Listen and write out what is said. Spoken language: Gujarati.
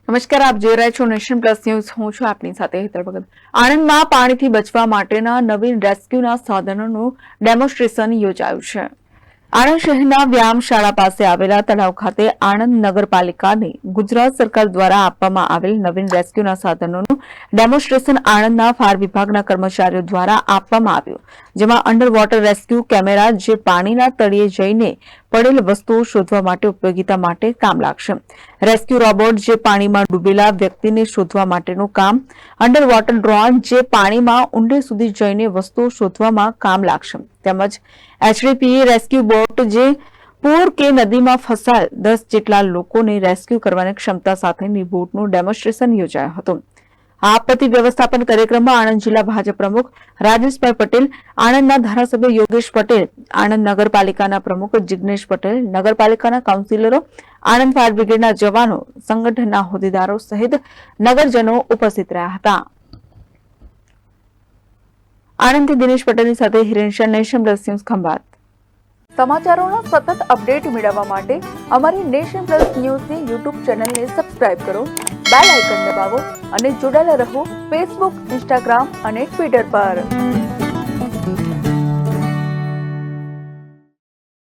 નમસ્કાર, આપ જોઈ રહ્યા છો નેશન પ્લસ ન્યૂઝ. હું છું આપની સાથે હેતલ ભગત. આણંદમાં પાણીથી બચવા માટેના નવીન રેસ્ક્યુના સાધનોનું ડેમોન્સ્ટ્રેશન યોજાયું છે. આણંદ શહેરના વ્યાયામ શાળા પાસે આવેલા તળાવ ખાતે આણંદ નગરપાલિકાને ગુજરાત સરકાર દ્વારા આપવામાં આવેલ નવીન રેસ્ક્યુના સાધનોનું ડેમોન્સ્ટ્રેશન આણંદના ફાયર વિભાગના કર્મચારીઓ દ્વારા આપવામાં આવ્યું, જેમાં અંડર વોટર રેસ્ક્યુ કેમેરા જે પાણીના તળિયે જઈને પડેલ વસ્તુઓ શોધવા માટે ઉપયોગિતા માટે કામ લાગશે, રેસ્ક્યુ રોબોટ જે પાણીમાં ડૂબેલા વ્યક્તિને શોધવા માટેનું કામ, અંડર વોટર ડ્રોન જે પાણીમાં ઊંડે સુધી જઈને વસ્તુઓ શોધવામાં કામ લાગશે, તેમજ HDPE રેસ્ક્યુ બોટ જે પૂર કે નદીમાં ફસાયેલ 10 જેટલા લોકોને રેસ્ક્યુ કરવાની ક્ષમતા સાથેની બોટનું ડેમોન્સ્ટ્રેશન યોજાયું હતું. આ આપત્તિ વ્યવસ્થાપન કાર્યક્રમમાં આણંદ જિલ્લા ભાજપ પ્રમુખ રાજેશભાઈ પટેલ, આણંદના ધારાસભ્ય યોગેશ પટેલ, આણંદ નગરપાલિકાના પ્રમુખ જિગ્નેશ પટેલ, નગરપાલિકાના કાઉન્સિલરો, આણંદ ફાયર બ્રિગેડના જવાનો, સંગઠનના હોદ્દેદારો સહિત નગરજનો ઉપસ્થિત રહ્યા હતા. આણંદથી દિનેશ પટેલની સાથે Hiren Shah, nation plus news, Khambhat. સમાચારોના સતત અપડેટ મેળવવા માટે અમારી નેશન પ્લસ ન્યૂઝની યુટ્યુબ ચેનલને સબસ્ક્રાઇબ કરો, બેલ આઇકન દબાવો અને જોડાયેલા રહો ફેસબુક, ઇન્સ્ટાગ્રામ અને ટ્વિટર પર.